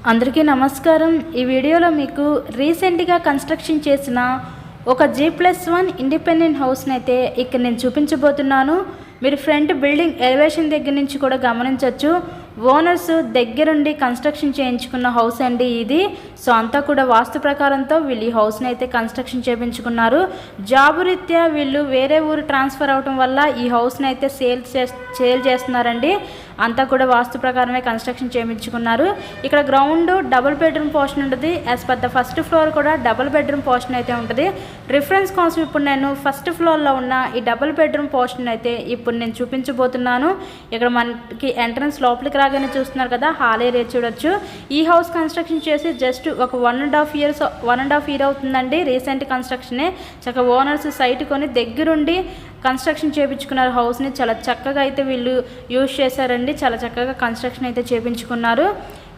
అందరికీ నమస్కారం। ఈ వీడియోలో మీకు రీసెంట్గా కన్స్ట్రక్షన్ చేసిన ఒక G+1 ఇండిపెండెంట్ హౌస్ని అయితే ఇక్కడ నేను చూపించబోతున్నాను। మీరు ఫ్రంట్ బిల్డింగ్ ఎలివేషన్ దగ్గర నుంచి కూడా గమనించవచ్చు, ఓనర్స్ దగ్గరుండి కన్స్ట్రక్షన్ చేయించుకున్న హౌస్ అండి ఇది। సో అంతా కూడా వాస్తు ప్రకారంతో వీళ్ళు ఈ హౌస్ని అయితే కన్స్ట్రక్షన్ చేయించుకున్నారు। జాబు రీత్యా వీళ్ళు వేరే ఊరు ట్రాన్స్ఫర్ అవడం వల్ల ఈ హౌస్ని అయితే సేల్ చేస్తున్నారండి। అంతా కూడా వాస్తు ప్రకారమే కన్స్ట్రక్షన్ చేయించుకున్నారు। ఇక్కడ గ్రౌండ్ డబుల్ బెడ్రూమ్ పోర్షన్ ఉంటుంది, as per the first floor కూడా డబుల్ బెడ్రూమ్ పోర్షన్ అయితే ఉంటుంది। రిఫరెన్స్ కోసం ఇప్పుడు నేను ఫస్ట్ ఫ్లోర్లో ఉన్న ఈ డబుల్ బెడ్రూమ్ పోర్షన్ అయితే ఇప్పుడు నేను చూపించబోతున్నాను। ఇక్కడ మనకి ఎంట్రన్స్ లోపలికి రాగానే చూస్తున్నారు కదా, హాల్ ఏరియా చూడొచ్చు। ఈ హౌస్ కన్స్ట్రక్షన్ చేసి జస్ట్ ఒక 1.5 ఇయర్ అవుతుందండి। రీసెంట్ కన్స్ట్రక్షనే, చక్కగా ఓనర్స్ సైట్ కొని దగ్గరుండి కన్స్ట్రక్షన్ చేయించుకున్నారు హౌస్ని। చాలా చక్కగా అయితే వీళ్ళు యూజ్ చేశారండి, చాలా చక్కగా కన్స్ట్రక్షన్ అయితే చేయించుకున్నారు।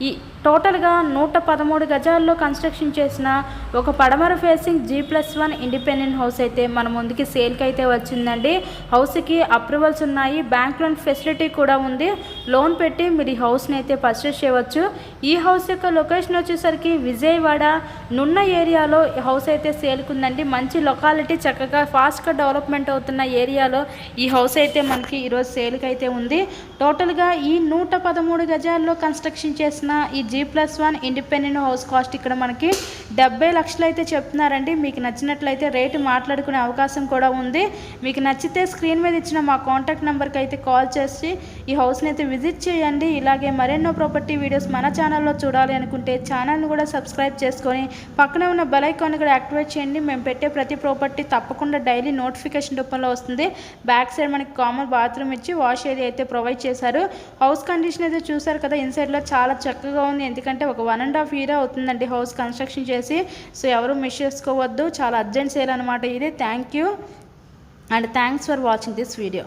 ఈ టోటల్గా 113 గజాల్లో కన్స్ట్రక్షన్ చేసిన ఒక పడమర ఫేసింగ్ G+1 ఇండిపెండెంట్ హౌస్ అయితే మన ముందుకి సేల్కి అయితే వచ్చిందండి। హౌస్కి అప్రూవల్స్ ఉన్నాయి, బ్యాంక్ లోన్ ఫెసిలిటీ కూడా ఉంది। లోన్ పెట్టి మీరు ఈ హౌస్ని అయితే పర్చేస్ చేయవచ్చు। ఈ హౌస్ యొక్క లొకేషన్ వచ్చేసరికి విజయవాడ నున్న ఏరియాలో హౌస్ అయితే సేల్కి ఉందండి। మంచి లొకాలిటీ, చక్కగా ఫాస్ట్గా డెవలప్మెంట్ అవుతున్న ఏరియాలో ఈ హౌస్ అయితే మనకి ఈరోజు సేల్కి అయితే ఉంది। టోటల్గా ఈ 113 గజాల్లో కన్స్ట్రక్షన్ చేసిన ఈ G+1 ఇండిపెండెంట్ హౌస్ కాస్ట్ ఇక్కడ మనకి 70 లక్షలు అయితే చెప్తున్నారండి। మీకు నచ్చినట్లయితే రేటు మాట్లాడుకునే అవకాశం కూడా ఉంది। మీకు నచ్చితే స్క్రీన్ మీద ఇచ్చిన మా కాంటాక్ట్ నెంబర్కి అయితే కాల్ చేసి ఈ హౌస్ని అయితే విజిట్ చేయండి। ఇలాగే మరెన్నో ప్రాపర్టీ వీడియోస్ మన ఛానల్లో చూడాలి అనుకుంటే ఛానల్ని కూడా సబ్స్క్రైబ్ చేసుకొని పక్కనే ఉన్న బెల్ ఐకాన్ కూడా యాక్టివేట్ చేయండి। మేము పెట్టే ప్రతి ప్రాపర్టీ తప్పకుండా డైలీ నోటిఫికేషన్ రూపంలో వస్తుంది। బ్యాక్ సైడ్ మనకి కామన్ బాత్రూమ్ ఇచ్చి వాష్ ఏరియా అయితే ప్రొవైడ్ చేశారు। హౌస్ కండిషన్ అయితే చూసారు కదా, ఇన్సైడ్లో చాలా చక్కగా ఉంది, ఎందుకంటే ఒక 1.5 ఇయర్ అవుతుందండి హౌస్ కన్స్ట్రక్షన్ చేసి। సో ఎవరు మిస్ చేసుకోవద్దు, చాలా అర్జెంట్ సేల్ అనమాట ఇది। Thank you and thanks for watching this video.